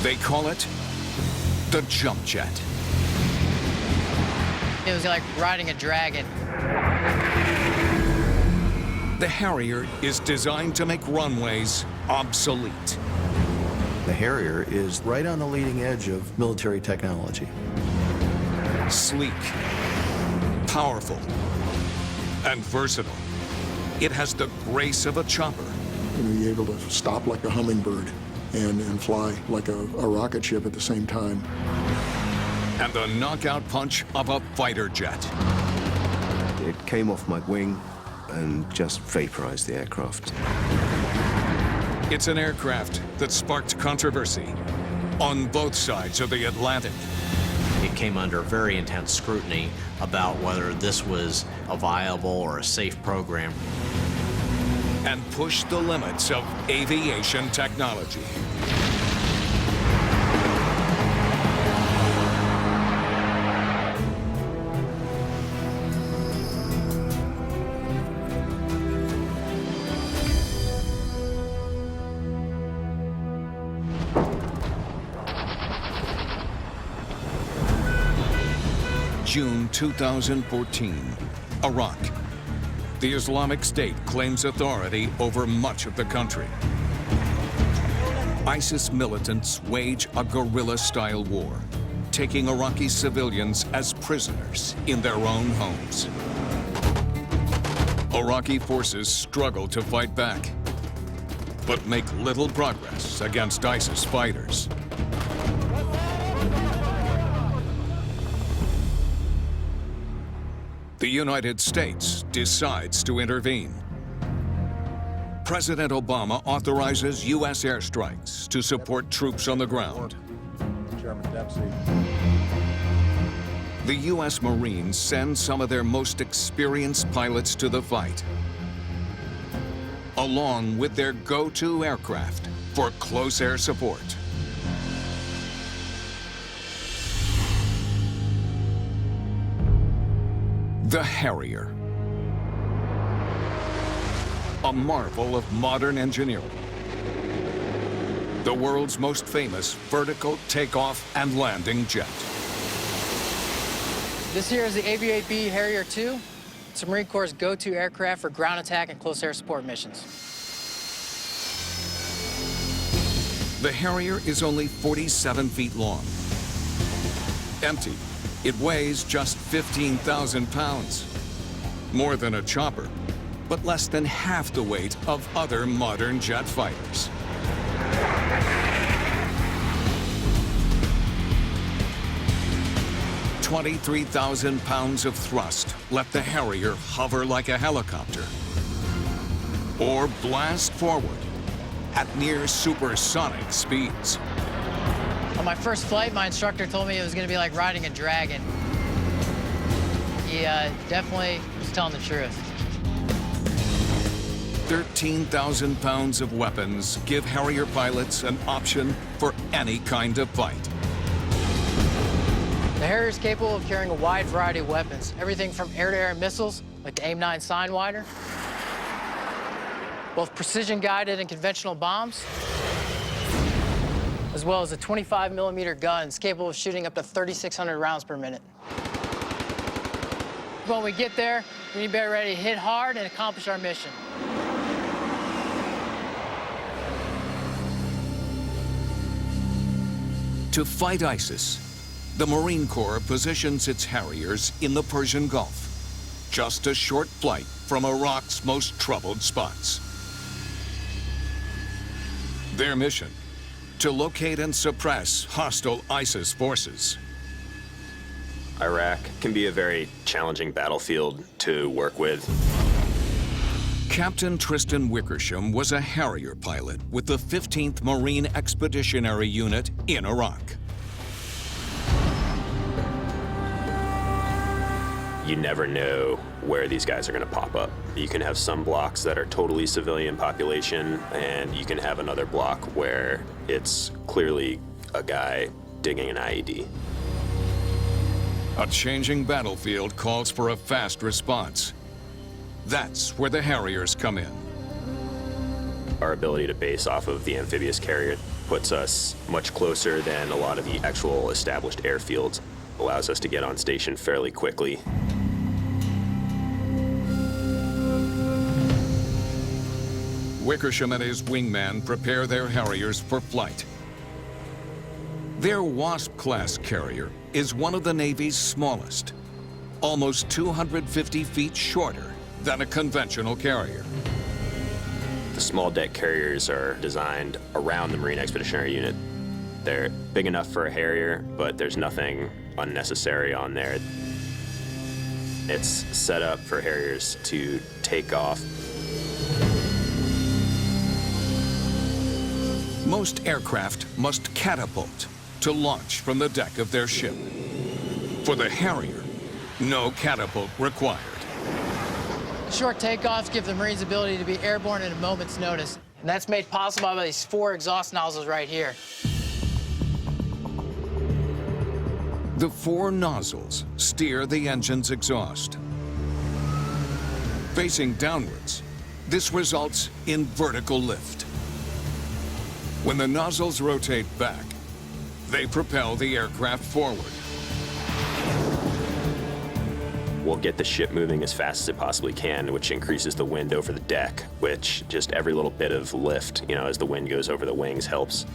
They call it the jump jet. It was like riding a dragon. The Harrier is designed to make runways obsolete. The Harrier is right on the leading edge of military technology. Sleek, powerful, and versatile. It has the grace of a chopper. You're able to stop like a hummingbird and fly like a rocket ship at the same time. And the knockout punch of a fighter jet. It came off my wing and just vaporized the aircraft. It's an aircraft that sparked controversy on both sides of the Atlantic. It came under very intense scrutiny about whether this was a viable or a safe program. And pushed the limits of aviation technology. June 2014, Iraq. The Islamic State claims authority over much of the country. ISIS militants wage a guerrilla-style war, taking Iraqi civilians as prisoners in their own homes. Iraqi forces struggle to fight back, but make little progress against ISIS fighters. The United States decides to intervene. President Obama authorizes U.S. airstrikes to support troops on the ground. Chairman Dempsey. The U.S. Marines send some of their most experienced pilots to the fight, along with their go-to aircraft for close air support. The Harrier. A marvel of modern engineering. The world's most famous vertical takeoff and landing jet. This here is the Aviate-B Harrier II. It's the Marine Corps' go-to aircraft for ground attack and close air support missions. The Harrier is only 47 feet long. Empty, it weighs just 15,000 pounds. More than a chopper, but less than half the weight of other modern jet fighters. "23,000 pounds of thrust let the Harrier hover like a helicopter or blast forward at near supersonic speeds. On my first flight, my instructor told me it was going to be like riding a dragon. He definitely was telling the truth. 13,000 pounds of weapons give Harrier pilots an option for any kind of fight. The Harrier is capable of carrying a wide variety of weapons, everything from air-to-air missiles, like the AIM-9 Sidewinder, both precision-guided and conventional bombs, as well as a 25-millimeter guns capable of shooting up to 3,600 rounds per minute. When we get there, we need to be ready to hit hard and accomplish our mission. To fight ISIS, the Marine Corps positions its Harriers in the Persian Gulf, just a short flight from Iraq's most troubled spots. Their mission: to locate and suppress hostile ISIS forces. Iraq can be a very challenging battlefield to work with. Captain Tristan Wickersham was a Harrier pilot with the 15th Marine Expeditionary Unit in Iraq. You never know where these guys are going to pop up. You can have some blocks that are totally civilian population, and you can have another block where it's clearly a guy digging an IED. A changing battlefield calls for a fast response. That's where the Harriers come in. Our ability to base off of the amphibious carrier puts us much closer than a lot of the actual established airfields. Allows us to get on station fairly quickly. Wickersham and his wingman prepare their Harriers for flight. Their Wasp-class carrier is one of the Navy's smallest, almost 250 feet shorter than a conventional carrier. The small deck carriers are designed around the Marine Expeditionary Unit. They're big enough for a Harrier, but there's nothing unnecessary on there. It's set up for Harriers to take off. Most aircraft must catapult to launch from the deck of their ship. For the Harrier, no catapult required. Short takeoffs give the Marines the ability to be airborne at a moment's notice. And that's made possible by these 4 exhaust nozzles right here. The 4 nozzles steer the engine's exhaust. Facing downwards, this results in vertical lift. When the nozzles rotate back, they propel the aircraft forward. We'll get the ship moving as fast as it possibly can, which increases the wind over the deck, which just every little bit of lift, as the wind goes over the wings helps.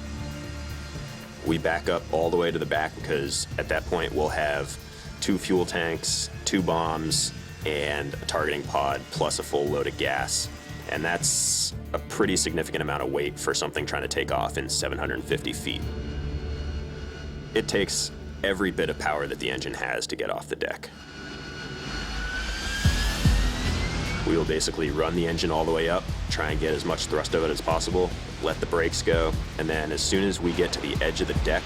We back up all the way to the back because at that point we'll have 2 fuel tanks, 2 bombs, and a targeting pod, plus a full load of gas. And that's a pretty significant amount of weight for something trying to take off in 750 feet. It takes every bit of power that the engine has to get off the deck. We will basically run the engine all the way up, try and get as much thrust of it as possible, let the brakes go, and then as soon as we get to the edge of the deck,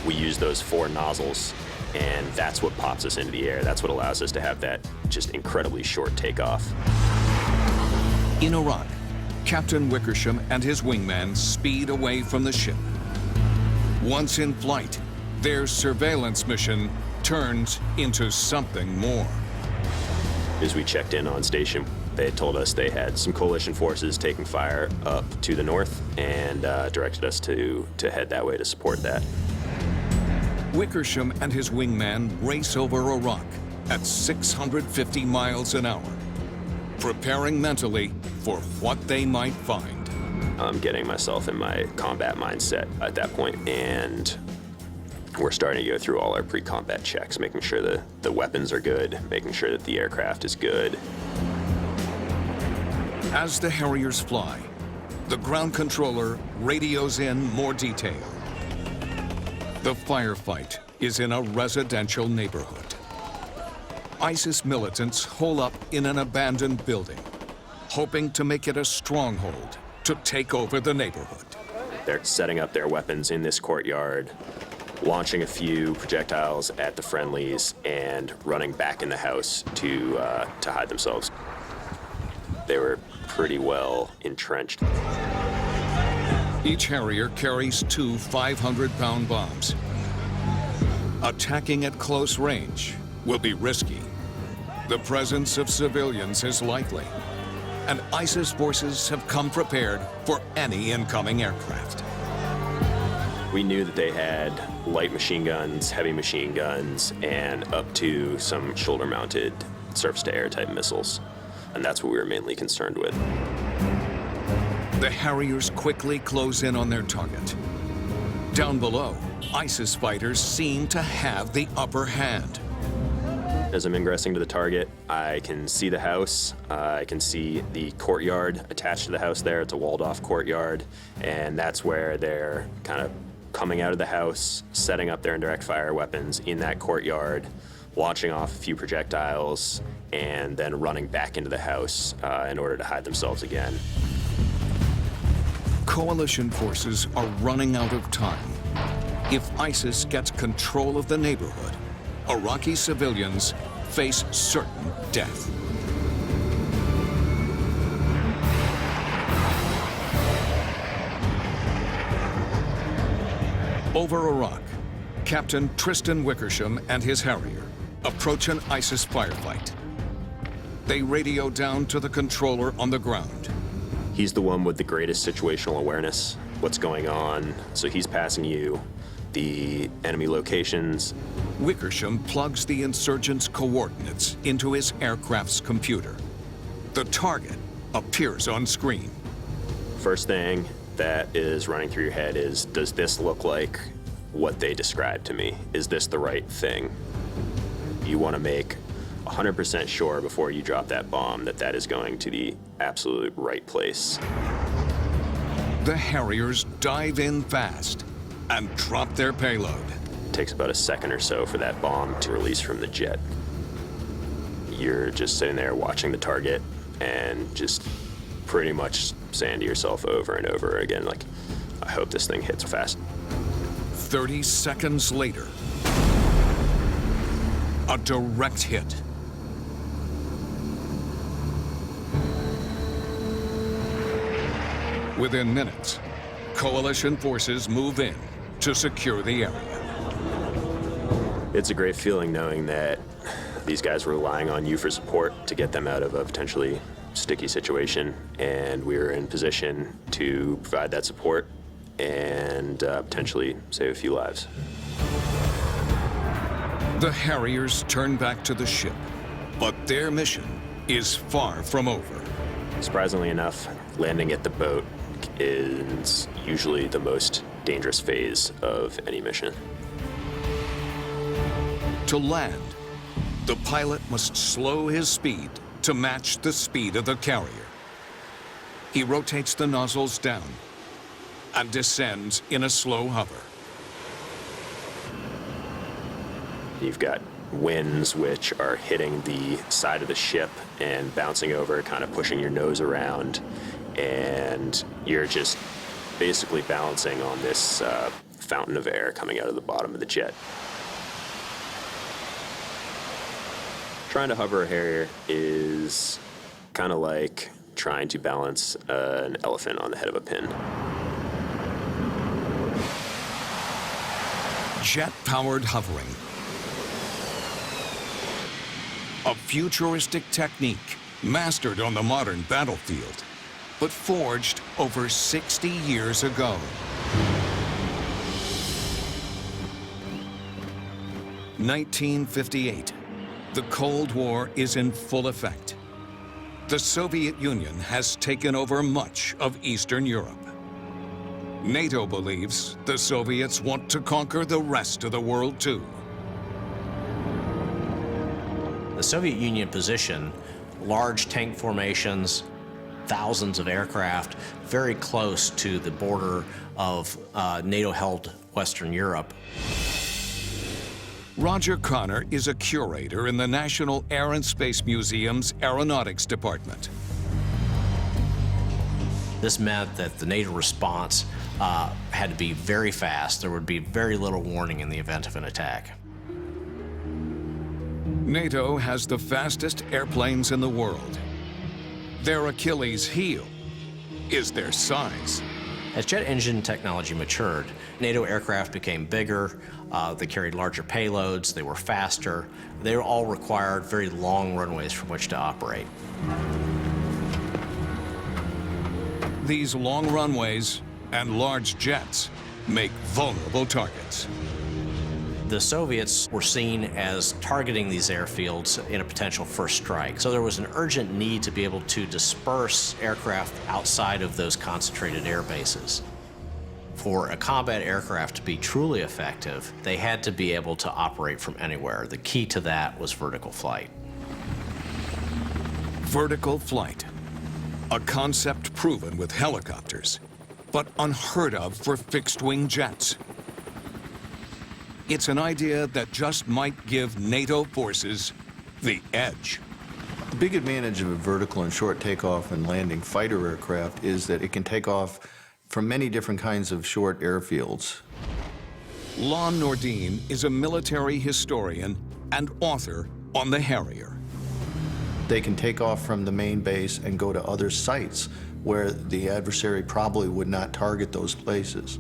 we use those 4 nozzles, and that's what pops us into the air. That's what allows us to have that just incredibly short takeoff. In Iraq, Captain Wickersham and his wingman speed away from the ship. Once in flight, their surveillance mission turns into something more. As we checked in on station, they had told us they had some coalition forces taking fire up to the north and directed us to head that way to support that. Wickersham and his wingman race over Iraq at 650 miles an hour, preparing mentally for what they might find. I'm getting myself in my combat mindset at that point, and we're starting to go through all our pre-combat checks, making sure that the weapons are good, making sure that the aircraft is good. As the Harriers fly, the ground controller radios in more detail. The firefight is in a residential neighborhood. ISIS militants hole up in an abandoned building, hoping to make it a stronghold to take over the neighborhood. They're setting up their weapons in this courtyard, launching a few projectiles at the friendlies, and running back in the house to hide themselves. They were pretty well entrenched. Each Harrier carries 2 500-pound bombs. Attacking at close range will be risky. The presence of civilians is likely, and ISIS forces have come prepared for any incoming aircraft. We knew that they had light machine guns, heavy machine guns, and up to some shoulder-mounted surface-to-air type missiles, and that's what we were mainly concerned with. The Harriers quickly close in on their target. Down below, ISIS fighters seem to have the upper hand. As I'm ingressing to the target, I can see the house. I can see the courtyard attached to the house there. It's a walled-off courtyard, and that's where they're kind of coming out of the house, setting up their indirect fire weapons in that courtyard, launching off a few projectiles, and then running back into the house in order to hide themselves again. Coalition forces are running out of time. If ISIS gets control of the neighborhood, Iraqi civilians face certain death. Over Iraq, Captain Tristan Wickersham and his Harrier approach an ISIS firefight. They radio down to the controller on the ground. He's the one with the greatest situational awareness, what's going on. So he's passing you the enemy locations. Wickersham plugs the insurgents' coordinates into his aircraft's computer. The target appears on screen. First thing that is running through your head is, does this look like what they described to me? Is this the right thing? You want to make 100% sure before you drop that bomb that that is going to the absolute right place. The Harriers dive in fast and drop their payload. It takes about a second or so for that bomb to release from the jet. You're just sitting there watching the target and just pretty much saying to yourself over and over again, like, I hope this thing hits fast. 30 seconds later, a direct hit. Within minutes, coalition forces move in to secure the area. It's a great feeling knowing that these guys were relying on you for support to get them out of a potentially sticky situation, and we were in position to provide that support and potentially save a few lives. The Harriers turn back to the ship, but their mission is far from over. Surprisingly enough, landing at the boat is usually the most dangerous phase of any mission. To land, the pilot must slow his speed to match the speed of the carrier. He rotates the nozzles down and descends in a slow hover. You've got winds which are hitting the side of the ship and bouncing over, kind of pushing your nose around, and you're just basically balancing on this fountain of air coming out of the bottom of the jet. Trying to hover a Harrier is kind of like trying to balance an elephant on the head of a pin. Jet-powered hovering. A futuristic technique mastered on the modern battlefield, but forged over 60 years ago. 1958. The Cold War is in full effect. The Soviet Union has taken over much of Eastern Europe. NATO believes the Soviets want to conquer the rest of the world too. The Soviet Union position, large tank formations, thousands of aircraft, very close to the border of NATO-held Western Europe. Roger Connor is a curator in the National Air and Space Museum's Aeronautics Department. This meant that the NATO response had to be very fast. There would be very little warning in the event of an attack. NATO has the fastest airplanes in the world. Their Achilles heel is their size. As jet engine technology matured, NATO aircraft became bigger, they carried larger payloads, they were faster, they all required very long runways from which to operate. These long runways and large jets make vulnerable targets. The Soviets were seen as targeting these airfields in a potential first strike. So there was an urgent need to be able to disperse aircraft outside of those concentrated air bases. For a combat aircraft to be truly effective, they had to be able to operate from anywhere. The key to that was vertical flight. Vertical flight, a concept proven with helicopters, but unheard of for fixed-wing jets. It's an idea that just might give NATO forces the edge. The big advantage of a vertical and short takeoff and landing fighter aircraft is that it can take off from many different kinds of short airfields. Lon Nordin is a military historian and author on the Harrier. They can take off from the main base and go to other sites where the adversary probably would not target those places.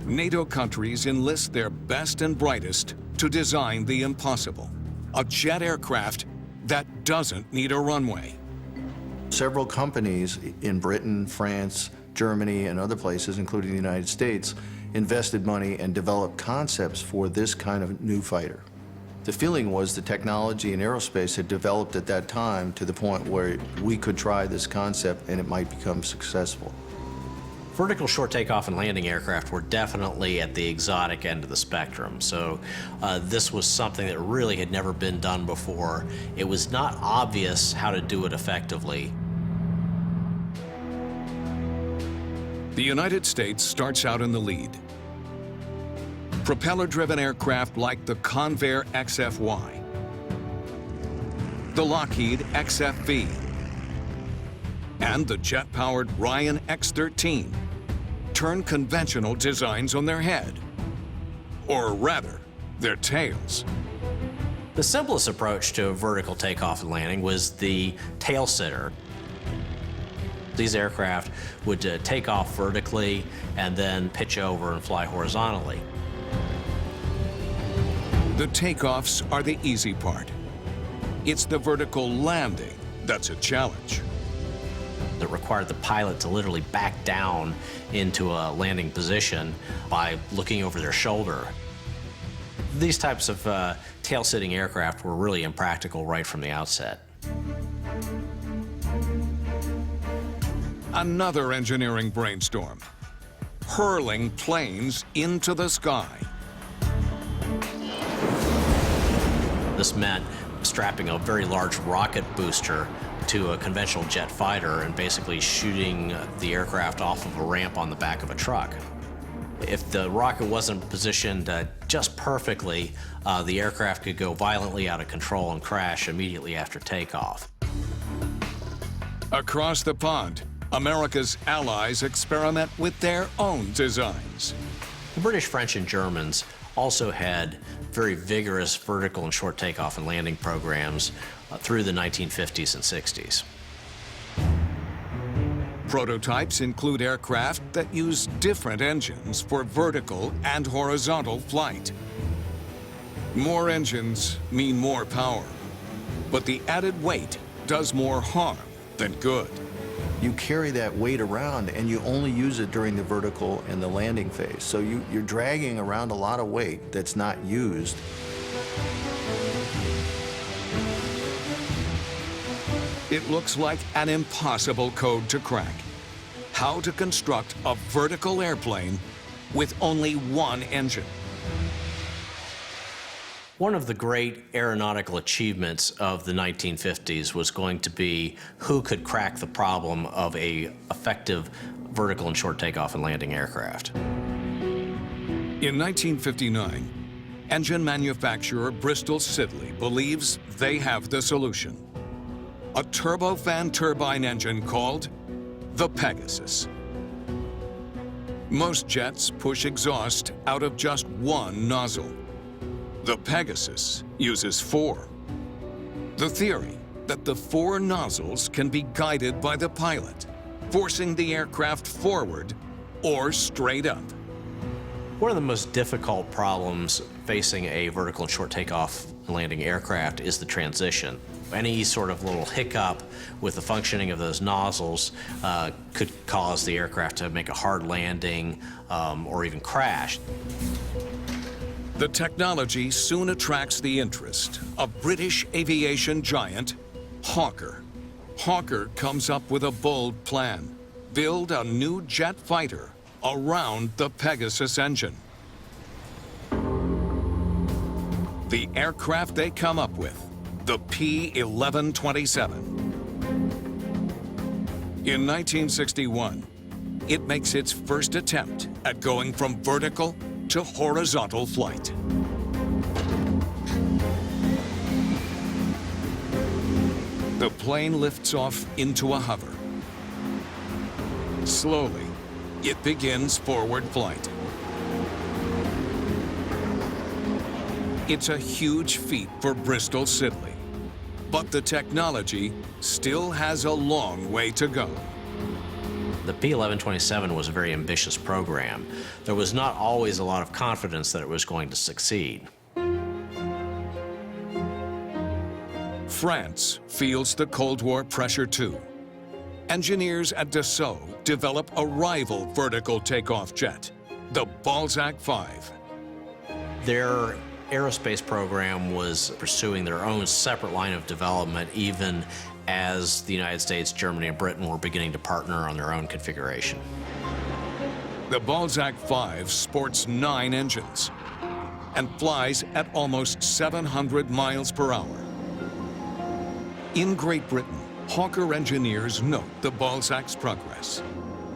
NATO countries enlist their best and brightest to design the impossible, a jet aircraft that doesn't need a runway. Several companies in Britain, France, Germany, and other places, including the United States, invested money and developed concepts for this kind of new fighter. The feeling was the technology in aerospace had developed at that time to the point where we could try this concept and it might become successful. Vertical short takeoff and landing aircraft were definitely at the exotic end of the spectrum. So this was something that really had never been done before. It was not obvious how to do it effectively. The United States starts out in the lead. Propeller-driven aircraft like the Convair XFY, the Lockheed XFV, and the jet-powered Ryan X-13 turn conventional designs on their head, or rather, their tails. The simplest approach to vertical takeoff and landing was the tail sitter. These aircraft would take off vertically and then pitch over and fly horizontally. The takeoffs are the easy part. It's the vertical landing that's a challenge. That required the pilot to literally back down into a landing position by looking over their shoulder. These types of tail-sitting aircraft were really impractical right from the outset. Another engineering brainstorm, hurling planes into the sky. This meant strapping a very large rocket booster to a conventional jet fighter and basically shooting the aircraft off of a ramp on the back of a truck. If the rocket wasn't positioned just perfectly, the aircraft could go violently out of control and crash immediately after takeoff. Across the pond, America's allies experiment with their own designs. The British, French, and Germans also had very vigorous vertical and short takeoff and landing programs through the 1950s and 60s. Prototypes include aircraft that use different engines for vertical and horizontal flight. More engines mean more power, but the added weight does more harm than good. You carry that weight around and you only use it during the vertical and the landing phase. So you're dragging around a lot of weight that's not used. It looks like an impossible code to crack. How to construct a vertical airplane with only one engine. One of the great aeronautical achievements of the 1950s was going to be who could crack the problem of an effective vertical and short takeoff and landing aircraft. In 1959, engine manufacturer Bristol Siddeley believes they have the solution. A turbofan turbine engine called the Pegasus. Most jets push exhaust out of just one nozzle. The Pegasus uses 4. The theory that the 4 nozzles can be guided by the pilot, forcing the aircraft forward or straight up. One of the most difficult problems facing a vertical and short takeoff and landing aircraft is the transition. Any sort of little hiccup with the functioning of those nozzles could cause the aircraft to make a hard landing or even crash. The technology soon attracts the interest of British aviation giant Hawker. Hawker comes up with a bold plan: build a new jet fighter around the Pegasus engine. The aircraft they come up with, the P-1127. In 1961, it makes its first attempt at going from vertical to horizontal flight. The plane lifts off into a hover. Slowly, it begins forward flight. It's a huge feat for Bristol Siddeley, but the technology still has a long way to go. The P-1127 was a very ambitious program. There was not always a lot of confidence that it was going to succeed. France feels the Cold War pressure too. engineers at Dassault develop a rival vertical takeoff jet, the Balzac 5. Their aerospace program was pursuing their own separate line of development, even as the United States, Germany, and Britain were beginning to partner on their own configuration. The Balzac 5 sports 9 engines and flies at almost 700 miles per hour. In Great Britain, Hawker engineers note the Balzac's progress.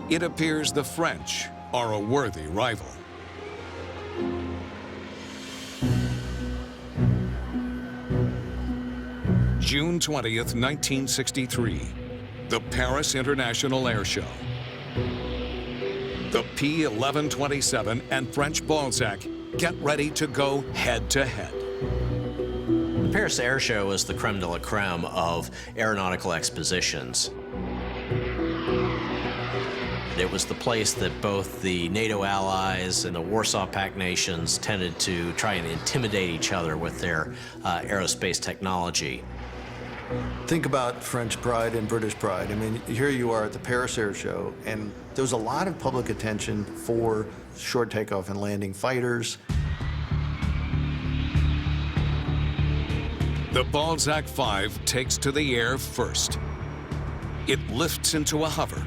It appears the French are a worthy rival. June 20th, 1963, the Paris International Air Show. The P-1127 and French Balzac get ready to go head-to-head. The Paris Air Show is the creme de la creme of aeronautical expositions. It was the place that both the NATO allies and the Warsaw Pact nations tended to try and intimidate each other with their aerospace technology. Think about French pride and British pride. I mean, here you are at the Paris Air Show, and there was a lot of public attention for short takeoff and landing fighters. The Balzac 5 takes to the air first. It lifts into a hover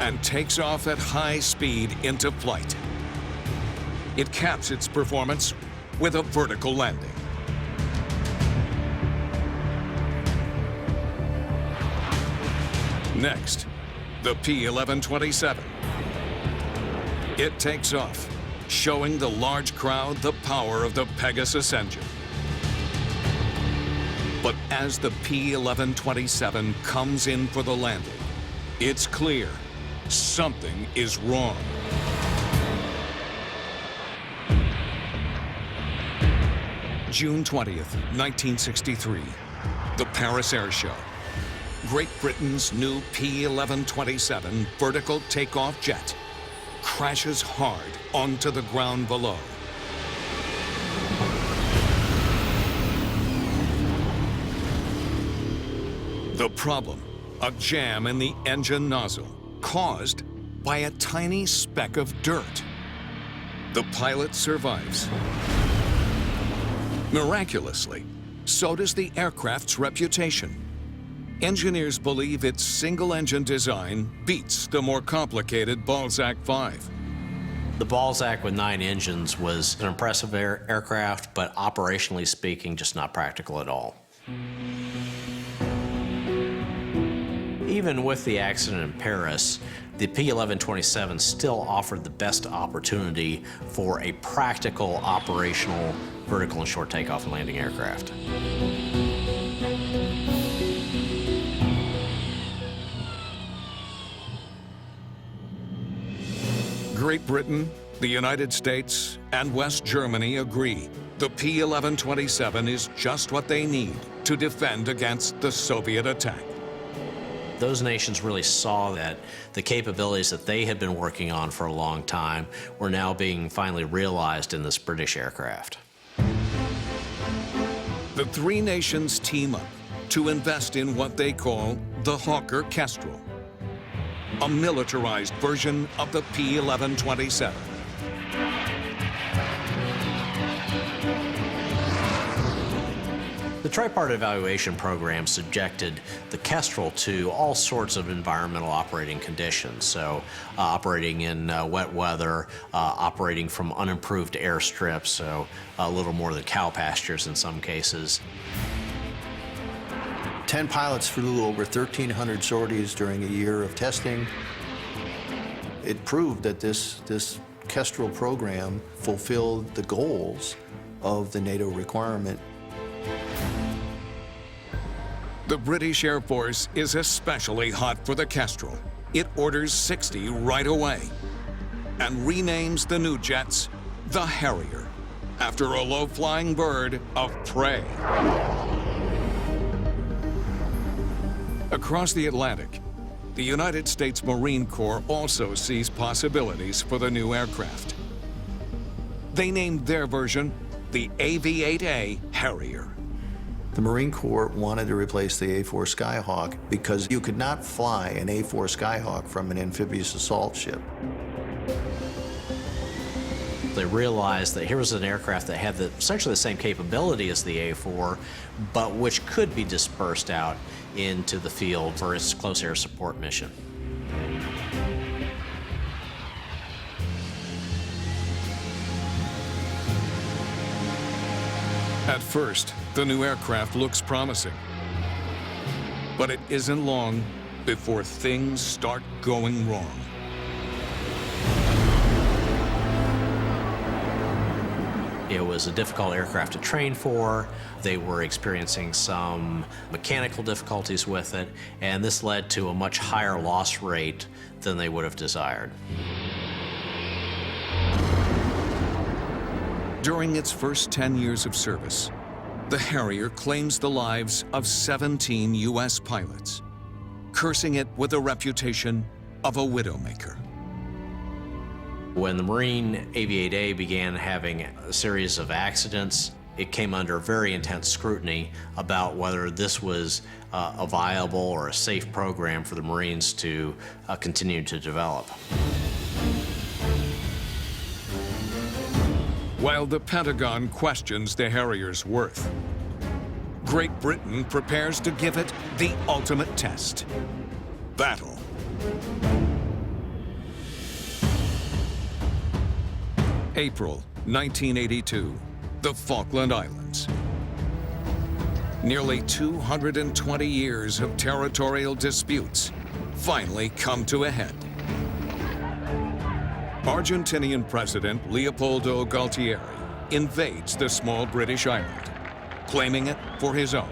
and takes off at high speed into flight. It caps its performance with a vertical landing. Next, the P-1127. It takes off, showing the large crowd the power of the Pegasus engine. But as the P-1127 comes in for the landing, it's clear something is wrong. June 20th, 1963, the Paris Air Show. Great Britain's new P-1127 vertical takeoff jet crashes hard onto the ground below. The problem, a jam in the engine nozzle caused by a tiny speck of dirt. The pilot survives. Miraculously, so does the aircraft's reputation. Engineers believe its single-engine design beats the more complicated Balzac 5. The Balzac with 9 engines was an impressive aircraft, but operationally speaking, just not practical at all. Even with the accident in Paris, the P-1127 still offered the best opportunity for a practical, operational, vertical and short takeoff and landing aircraft. Great Britain, the United States, and West Germany agree the P-1127 is just what they need to defend against the Soviet attack. Those nations really saw that the capabilities that they had been working on for a long time were now being finally realized in this British aircraft. The three nations team up to invest in what they call the Hawker Kestrel, a militarized version of the P-1127. The tripartite evaluation program subjected the Kestrel to all sorts of environmental operating conditions. So operating in wet weather, operating from unimproved airstrips, so a little more than cow pastures in some cases. 10 pilots flew over 1,300 sorties during a year of testing. It proved that this Kestrel program fulfilled the goals of the NATO requirement. The British Air Force is especially hot for the Kestrel. It orders 60 right away and renames the new jets the Harrier, after a low-flying bird of prey. Across the Atlantic, the United States Marine Corps also sees possibilities for the new aircraft. They named their version the AV-8A Harrier. The Marine Corps wanted to replace the A-4 Skyhawk because you could not fly an A-4 Skyhawk from an amphibious assault ship. They realized that here was an aircraft that had essentially the same capability as the A-4, but which could be dispersed out into the field for its close air support mission. At first, the new aircraft looks promising. But it isn't long before things start going wrong. It was a difficult aircraft to train for. They were experiencing some mechanical difficulties with it, and this led to a much higher loss rate than they would have desired. During its first 10 years of service, the Harrier claims the lives of 17 U.S. pilots, cursing it with a reputation of a widowmaker. When the Marine Aviate began having a series of accidents, it came under very intense scrutiny about whether this was a viable or a safe program for the Marines to continue to develop. While the Pentagon questions the Harrier's worth, Great Britain prepares to give it the ultimate test: battle. April 1982, the Falkland Islands. Nearly 220 years of territorial disputes finally come to a head. Argentinian President Leopoldo Galtieri invades the small British island, claiming it for his own.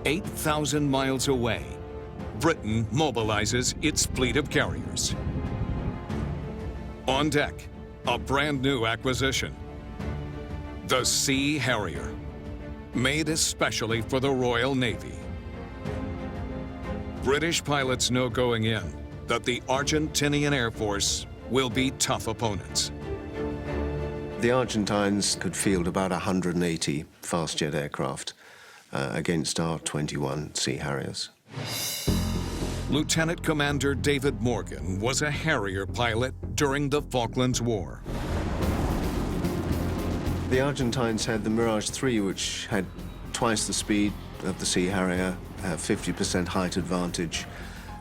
8,000 miles away, Britain mobilizes its fleet of carriers. On deck, a brand new acquisition: the Sea Harrier, made especially for the Royal Navy. British pilots know going in that the Argentinian Air Force will be tough opponents. The Argentines could field about 180 fast jet aircraft against our 21 Sea Harriers. Lieutenant Commander David Morgan was a Harrier pilot during the Falklands War. The Argentines had the Mirage 3, which had twice the speed of the Sea Harrier, 50% height advantage,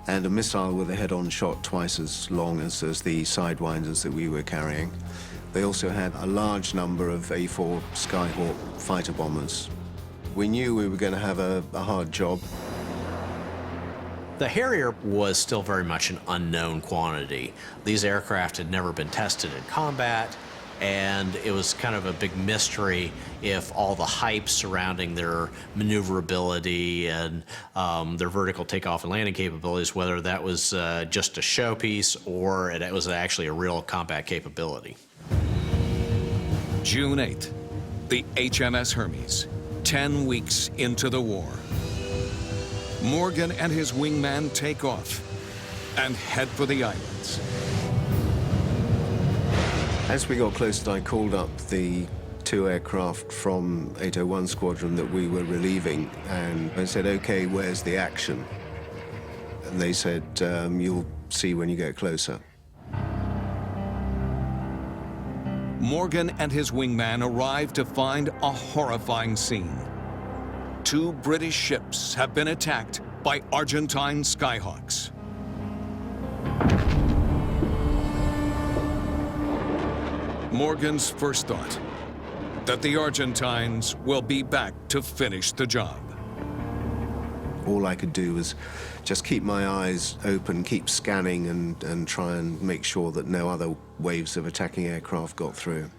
and a missile with a head-on shot twice as long as the Sidewinders that we were carrying. They also had a large number of A-4 Skyhawk fighter bombers. We knew we were going to have a hard job. The Harrier was still very much an unknown quantity. These aircraft had never been tested in combat, and it was kind of a big mystery if all the hype surrounding their maneuverability and their vertical takeoff and landing capabilities, whether that was just a showpiece or it was actually a real combat capability. June 8th, the HMS Hermes, 10 weeks into the war. Morgan and his wingman take off and head for the islands. As we got closer, I called up the 2 aircraft from 801 Squadron that we were relieving, and I said, "Okay, where's the action?" And they said, "You'll see when you get closer." Morgan and his wingman arrive to find a horrifying scene. 2 British ships have been attacked by Argentine Skyhawks. Morgan's first thought, that the Argentines will be back to finish the job. All I could do was just keep my eyes open, keep scanning, and try and make sure that no other waves of attacking aircraft got through.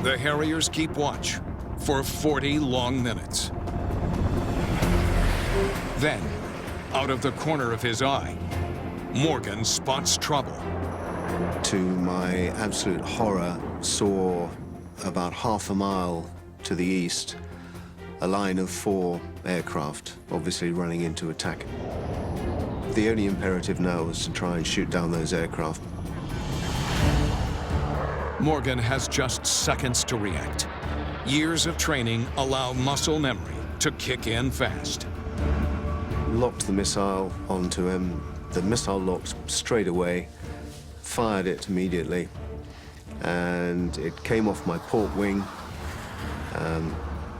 The Harriers keep watch for 40 long minutes. Then, out of the corner of his eye, Morgan spots trouble. To my absolute horror, saw about half a mile to the east a line of 4 aircraft, obviously running into attack. The only imperative now was to try and shoot down those aircraft. Morgan has just seconds to react. Years of training allow muscle memory to kick in fast. Locked the missile onto him. The missile locked straight away, fired it immediately, and it came off my port wing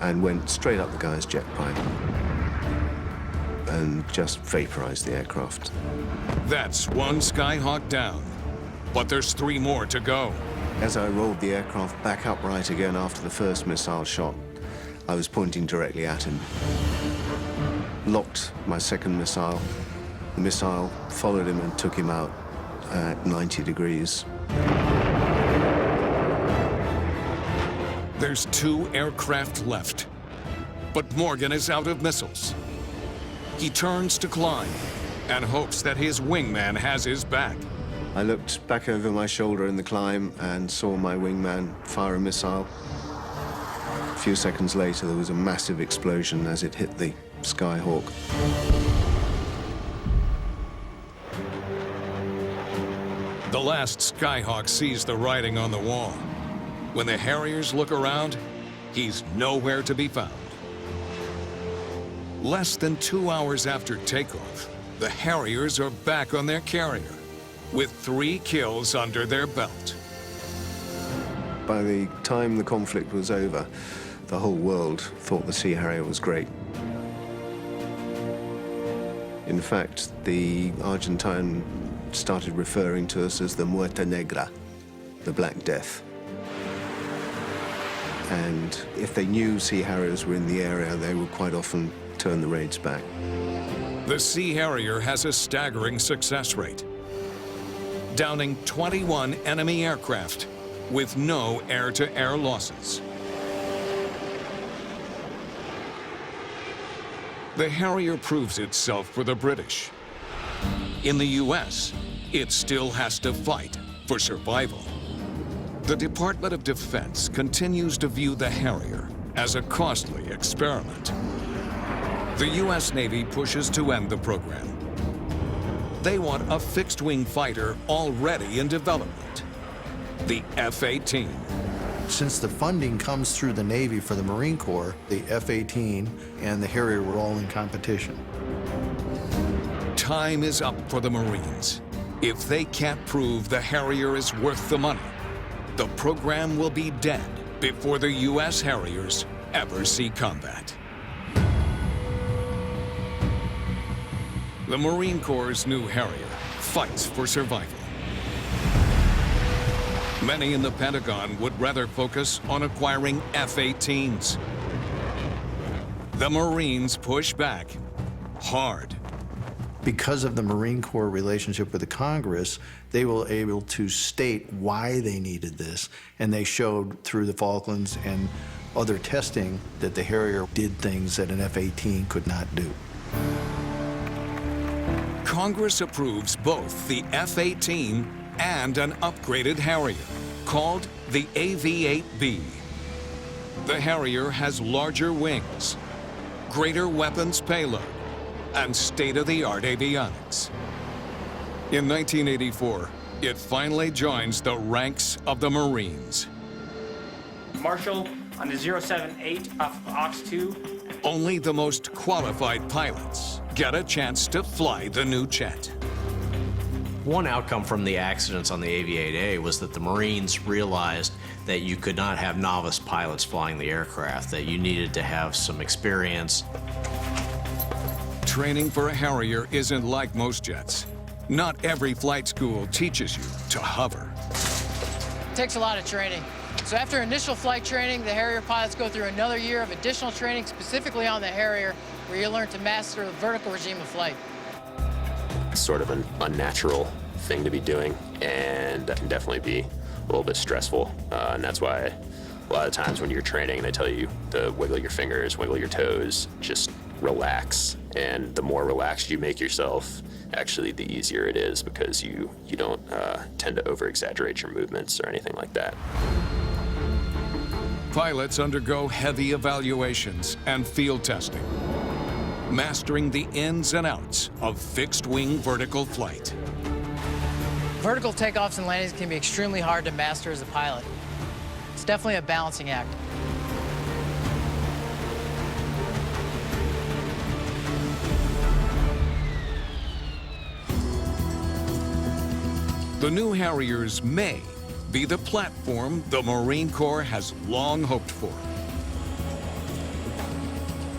and went straight up the guy's jet pipe and just vaporized the aircraft. That's one Skyhawk down, but there's 3 more to go. As I rolled the aircraft back upright again after the first missile shot, I was pointing directly at him. Locked my second missile. The missile followed him and took him out at 90 degrees. There's 2 aircraft left, but Morgan is out of missiles. He turns to climb and hopes that his wingman has his back. I looked back over my shoulder in the climb and saw my wingman fire a missile. A few seconds later, there was a massive explosion as it hit the Skyhawk. The last Skyhawk sees the writing on the wall. When the Harriers look around, he's nowhere to be found. Less than 2 hours after takeoff, the Harriers are back on their carrier, with 3 kills under their belt. By the time the conflict was over, the whole world thought the Sea Harrier was great. In fact, the Argentine started referring to us as the Muerte Negra, the Black Death. And if they knew Sea Harriers were in the area, they would quite often turn the raids back. The Sea Harrier has a staggering success rate, downing 21 enemy aircraft with no air-to-air losses. The Harrier proves itself for the British. In the US, it still has to fight for survival. The Department of Defense continues to view the Harrier as a costly experiment. The US Navy pushes to end the program. They want a fixed-wing fighter already in development, the F-18. Since the funding comes through the Navy for the Marine Corps, the F-18 and the Harrier were all in competition. Time is up for the Marines. If they can't prove the Harrier is worth the money, the program will be dead before the US Harriers ever see combat. The Marine Corps' new Harrier fights for survival. Many in the Pentagon would rather focus on acquiring F-18s. The Marines push back hard. Because of the Marine Corps relationship with the Congress, they were able to state why they needed this, and they showed through the Falklands and other testing that the Harrier did things that an F-18 could not do. Congress approves both the F-18 and an upgraded Harrier, called the AV-8B. The Harrier has larger wings, greater weapons payload, and state-of-the-art avionics. In 1984, it finally joins the ranks of the Marines. Marshall on the 078 off of Aux 2. Only the most qualified pilots get a chance to fly the new jet. One outcome from the accidents on the AV-8A was that the Marines realized that you could not have novice pilots flying the aircraft, that you needed to have some experience. Training for a Harrier isn't like most jets. Not every flight school teaches you to hover. It takes a lot of training. So after initial flight training, the Harrier pilots go through another year of additional training specifically on the Harrier, where you learn to master the vertical regime of flight. It's sort of an unnatural thing to be doing, and that can definitely be a little bit stressful. And that's why a lot of times when you're training, they tell you to wiggle your fingers, wiggle your toes, just relax. And the more relaxed you make yourself, actually the easier it is, because you don't tend to over-exaggerate your movements or anything like that. Pilots undergo heavy evaluations and field testing, mastering the ins and outs of fixed-wing vertical flight. Vertical takeoffs and landings can be extremely hard to master as a pilot. It's definitely a balancing act. The new Harriers may be the platform the Marine Corps has long hoped for.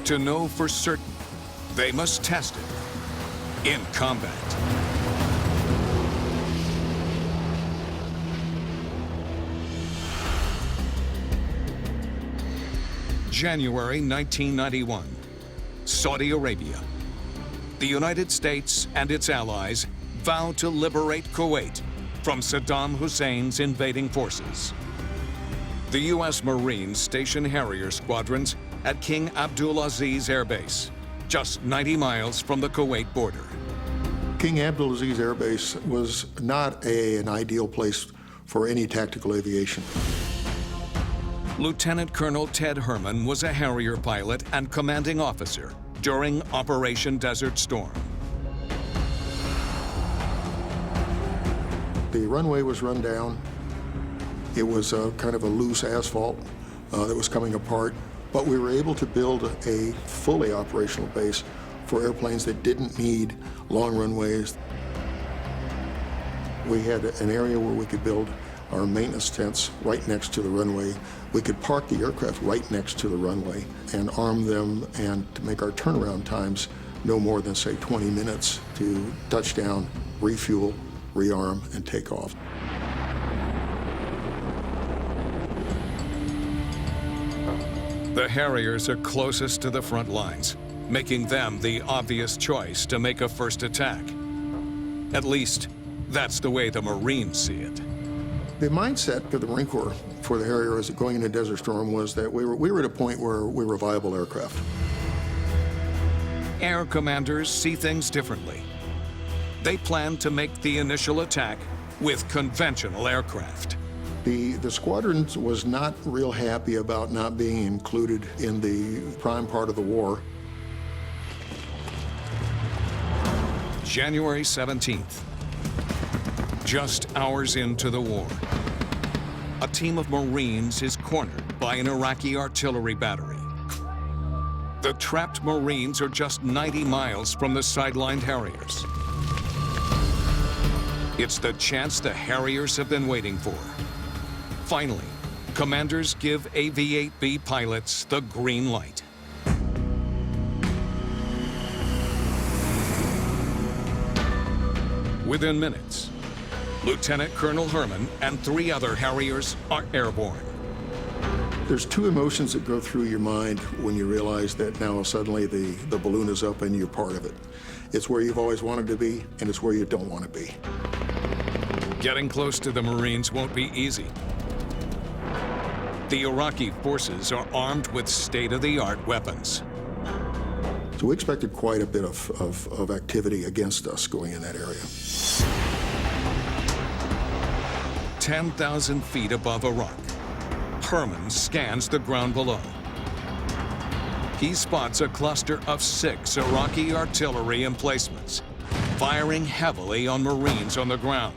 To know for certain, they must test it in combat. January 1991, Saudi Arabia. The United States and its allies vow to liberate Kuwait from Saddam Hussein's invading forces. The U.S. Marines station Harrier squadrons at King Abdulaziz Air Base, just 90 miles from the Kuwait border. King Abdulaziz Air Base was not an ideal place for any tactical aviation. Lieutenant Colonel Ted Herman was a Harrier pilot and commanding officer during Operation Desert Storm. The runway was run down. It was kind of a loose asphalt that was coming apart, but we were able to build a fully operational base for airplanes that didn't need long runways. We had an area where we could build our maintenance tents right next to the runway. We could park the aircraft right next to the runway and arm them and to make our turnaround times no more than, say, 20 minutes to touchdown, refuel, rearm, and take off. The Harriers are closest to the front lines, making them the obvious choice to make a first attack. At least, that's the way the Marines see it. The mindset of the Marine Corps for the Harrier as going into Desert Storm was that we were at a point where we were viable aircraft. Air commanders see things differently. They plan to make the initial attack with conventional aircraft. The squadron was not real happy about not being included in the prime part of the war. January 17th. Just hours into the war, a team of Marines is cornered by an Iraqi artillery battery. The trapped Marines are just 90 miles from the sidelined Harriers. It's the chance the Harriers have been waiting for. Finally, commanders give AV-8B pilots the green light. Within minutes, Lieutenant Colonel Herman and 3 other Harriers are airborne. There's 2 emotions that go through your mind when you realize that now suddenly the balloon is up and you're part of it. It's where you've always wanted to be, and it's where you don't want to be. Getting close to the Marines won't be easy. The Iraqi forces are armed with state-of-the-art weapons. So we expected quite a bit of activity against us going in that area. 10,000 feet above Iraq, Herman scans the ground below. He spots a cluster of 6 Iraqi artillery emplacements, firing heavily on Marines on the ground.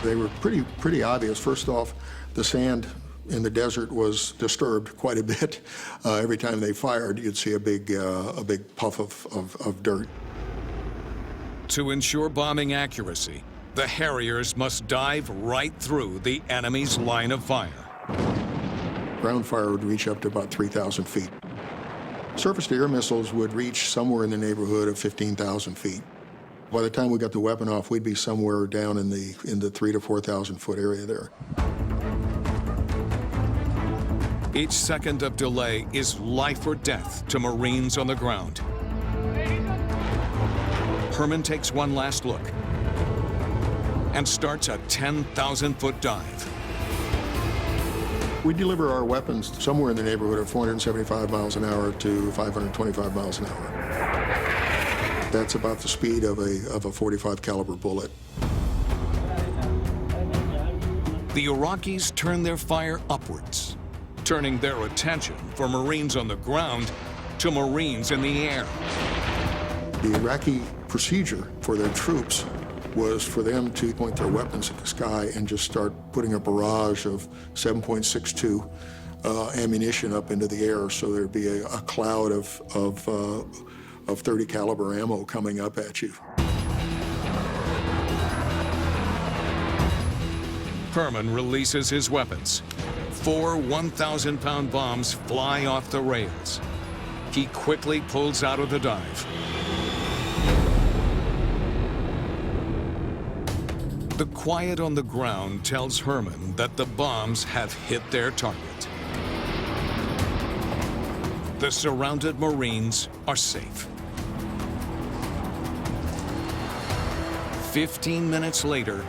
They were pretty obvious. First off, the sand in the desert was disturbed quite a bit. Every time they fired, you'd see a big puff of dirt. To ensure bombing accuracy, the Harriers must dive right through the enemy's line of fire. Ground fire would reach up to about 3,000 feet. Surface-to-air missiles would reach somewhere in the neighborhood of 15,000 feet. By the time we got the weapon off, we'd be somewhere down in the 3,000 to 4,000 foot area there. Each second of delay is life or death to Marines on the ground. Herman takes one last look and starts a 10,000-foot dive. We deliver our weapons somewhere in the neighborhood of 475 miles an hour to 525 miles an hour. That's about the speed of a 45 caliber bullet. The Iraqis turn their fire upwards, turning their attention from Marines on the ground to Marines in the air. The Iraqi procedure for their troops was for them to point their weapons at the sky and just start putting a barrage of 7.62 ammunition up into the air, so there'd be a cloud of 30 caliber ammo coming up at you. Herman releases his weapons. 4 1,000-pound bombs fly off the rails. He quickly pulls out of the dive. The quiet on the ground tells Herman that the bombs have hit their target. The surrounded Marines are safe. 15 minutes later,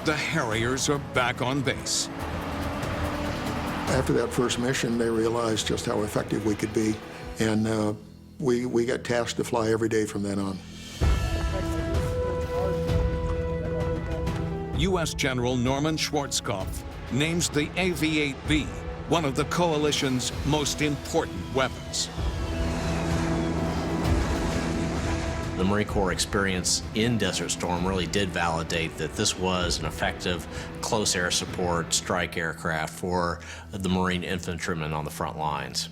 the Harriers are back on base. After that first mission, they realized just how effective we could be, and we got tasked to fly every day from then on. U.S. General Norman Schwarzkopf names the AV-8B one of the coalition's most important weapons. The Marine Corps experience in Desert Storm really did validate that this was an effective close air support strike aircraft for the Marine infantrymen on the front lines.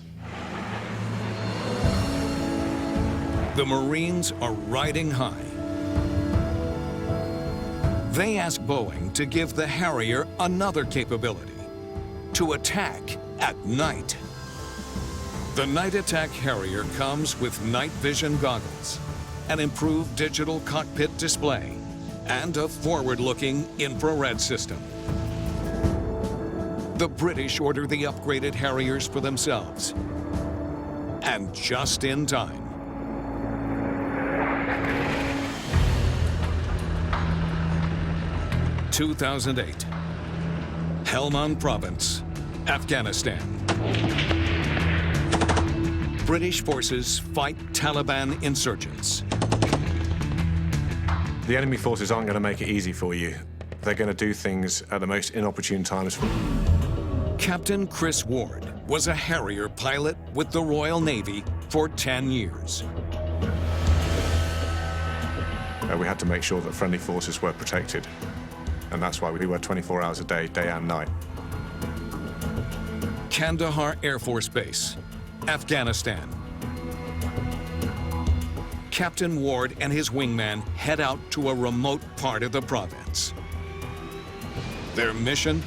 The Marines are riding high. They ask Boeing to give the Harrier another capability, to attack at night. The Night Attack Harrier comes with night vision goggles, an improved digital cockpit display, and a forward-looking infrared system. The British order the upgraded Harriers for themselves, and just in time. (2008), Helmand Province, Afghanistan. British forces fight Taliban insurgents. The enemy forces aren't going to make it easy for you. They're going to do things at the most inopportune times. Captain Chris Ward was a Harrier pilot with the Royal Navy for 10 years. We had to make sure that friendly forces were protected. And that's why we were 24 hours a day, day and night. Kandahar Air Force Base, Afghanistan. Captain Ward and his wingman head out to a remote part of the province. Their mission?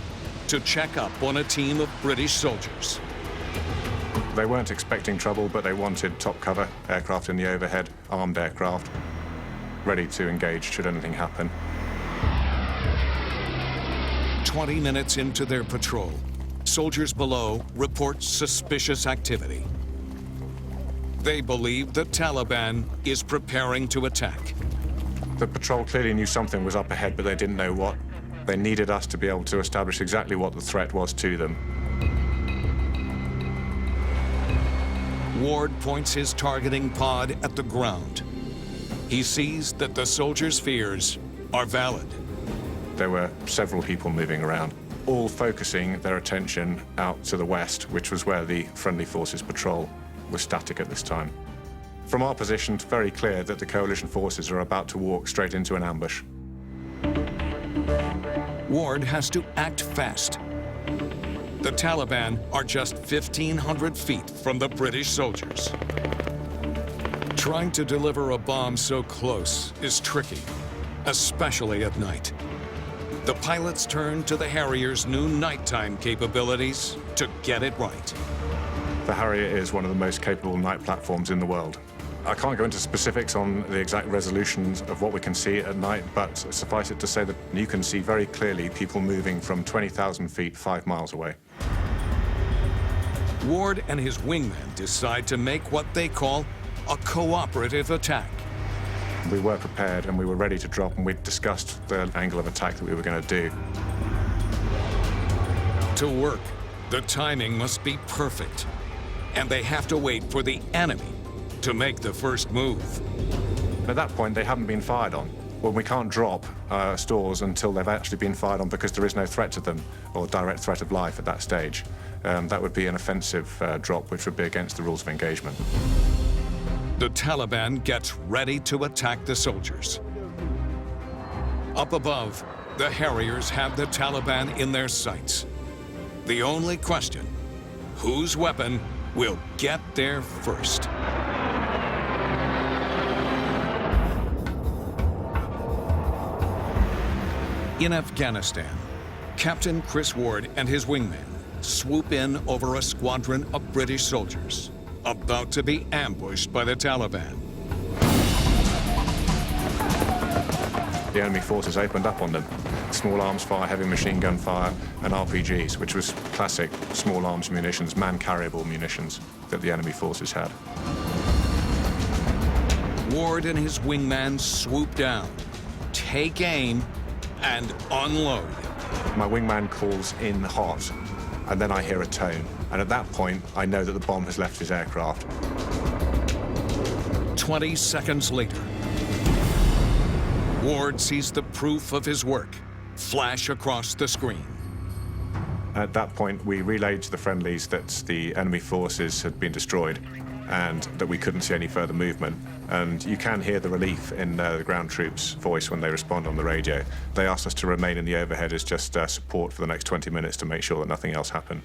To check up on a team of British soldiers. They weren't expecting trouble, but they wanted top cover, aircraft in the overhead, armed aircraft, ready to engage should anything happen. 20 minutes into their patrol, soldiers below report suspicious activity. They believe the Taliban is preparing to attack. The patrol clearly knew something was up ahead, but they didn't know what. They needed us to be able to establish exactly what the threat was to them. Ward points his targeting pod at the ground. He sees that the soldiers' fears are valid. There were several people moving around, all focusing their attention out to the west, which was where the friendly forces patrol was static at this time. From our position, it's very clear that the coalition forces are about to walk straight into an ambush. Ward has to act fast. The Taliban are just 1,500 feet from the British soldiers. Trying to deliver a bomb so close is tricky, especially at night. The pilots turn to the Harrier's new nighttime capabilities to get it right. The Harrier is one of the most capable night platforms in the world. I can't go into specifics on the exact resolutions of what we can see at night, but suffice it to say that you can see very clearly people moving from 20,000 feet 5 miles away. Ward and his wingmen decide to make what they call a cooperative attack. We were prepared and we were ready to drop, and we'd discussed the angle of attack that we were going to do. To work, the timing must be perfect, and they have to wait for the enemy to make the first move. At that point, they haven't been fired on. Well, we can't drop stores until they've actually been fired on because there is no threat to them or direct threat of life at that stage. That would be an offensive drop, which would be against the rules of engagement. The Taliban gets ready to attack the soldiers. Up above, the Harriers have the Taliban in their sights. The only question, whose weapon will get there first? In Afghanistan, Captain Chris Ward and his wingman swoop in over a squadron of British soldiers about to be ambushed by the Taliban. The enemy forces opened up on them. Small arms fire, heavy machine gun fire, and RPGs, which was classic small arms munitions, man-carryable munitions that the enemy forces had. Ward and his wingman swoop down, take aim, and unload. My wingman calls in hot, and then I hear a tone. And at that point, I know that the bomb has left his aircraft. 20 seconds later, Ward sees the proof of his work flash across the screen. At that point, we relayed to the friendlies that the enemy forces had been destroyed and that we couldn't see any further movement. And you can hear the relief in the ground troops' voice when they respond on the radio. They asked us to remain in the overhead as just support for the next 20 minutes to make sure that nothing else happened.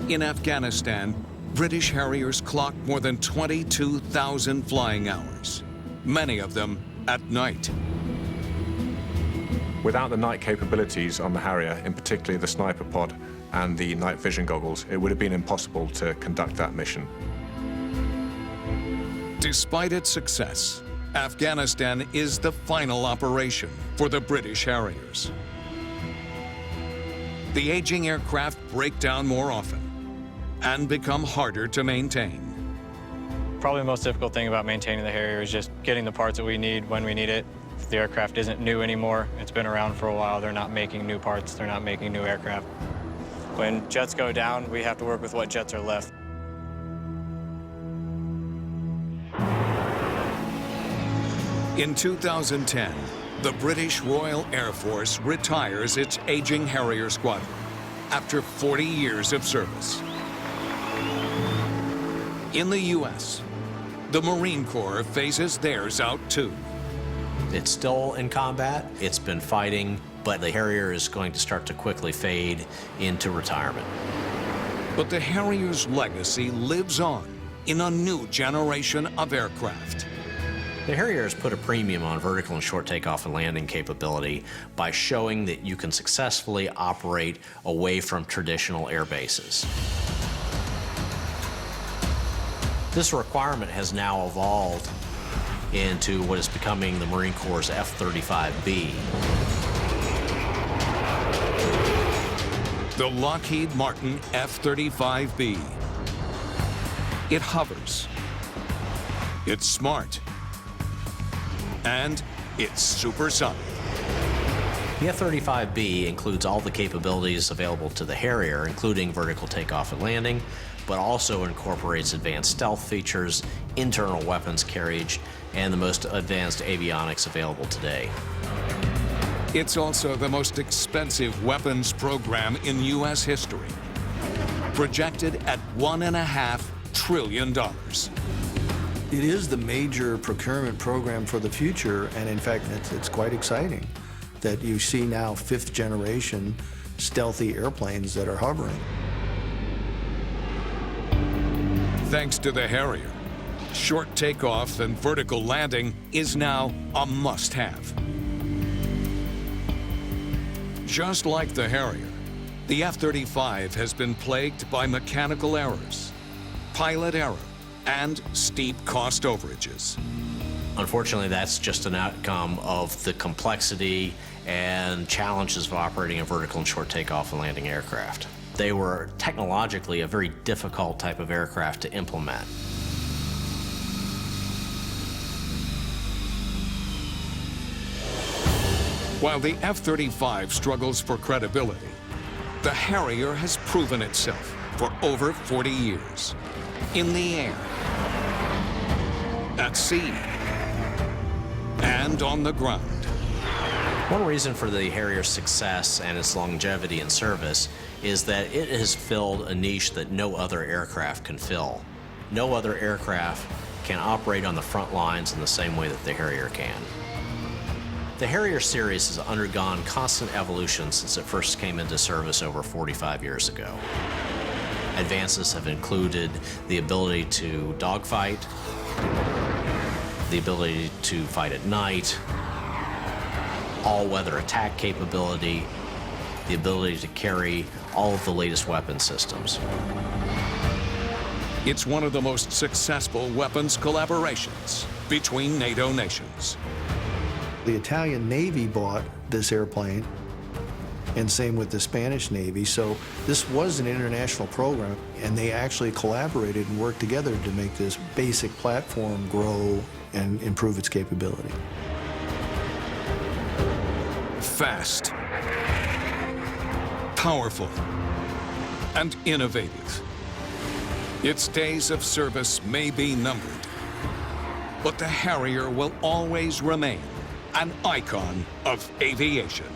In Afghanistan, British Harriers clocked more than 22,000 flying hours, many of them at night. Without the night capabilities on the Harrier, in particular the sniper pod and the night vision goggles, it would have been impossible to conduct that mission. Despite its success, Afghanistan is the final operation for the British Harriers. The aging aircraft break down more often and become harder to maintain. Probably the most difficult thing about maintaining the Harrier is just getting the parts that we need when we need it. If the aircraft isn't new anymore, it's been around for a while, they're not making new parts, they're not making new aircraft. When jets go down, we have to work with what jets are left. In 2010, the British Royal Air Force retires its aging Harrier squadron after 40 years of service. In the U.S., the Marine Corps phases theirs out too. It's still in combat, it's been fighting, but the Harrier is going to start to quickly fade into retirement. But the Harrier's legacy lives on in a new generation of aircraft. The Harrier has put a premium on vertical and short takeoff and landing capability by showing that you can successfully operate away from traditional air bases. This requirement has now evolved into what is becoming the Marine Corps' F-35B. The Lockheed Martin F-35B. It hovers. It's smart. And it's supersonic. The F-35B includes all the capabilities available to the Harrier, including vertical takeoff and landing, but also incorporates advanced stealth features, internal weapons carriage, and the most advanced avionics available today. It's also the most expensive weapons program in U.S. history, projected at $1.5 trillion. It is the major procurement program for the future, and in fact, it's quite exciting that you see now fifth-generation stealthy airplanes that are hovering. Thanks to the Harrier, short takeoff and vertical landing is now a must-have. Just like the Harrier, the F-35 has been plagued by mechanical errors, pilot error, and steep cost overages. Unfortunately, that's just an outcome of the complexity and challenges of operating a vertical and short takeoff and landing aircraft. They were technologically a very difficult type of aircraft to implement. While the F-35 struggles for credibility, the Harrier has proven itself for over 40 years. In the air, at sea, and on the ground. One reason for the Harrier's success and its longevity in service is that it has filled a niche that no other aircraft can fill. No other aircraft can operate on the front lines in the same way that the Harrier can. The Harrier series has undergone constant evolution since it first came into service over 45 years ago. Advances have included the ability to dogfight, the ability to fight at night, all-weather attack capability, the ability to carry all of the latest weapon systems. It's one of the most successful weapons collaborations between NATO nations. The Italian Navy bought this airplane, and same with the Spanish Navy, so this was an international program, and they actually collaborated and worked together to make this basic platform grow and improve its capability. Fast, powerful, and innovative. Its days of service may be numbered, but the Harrier will always remain an icon of aviation.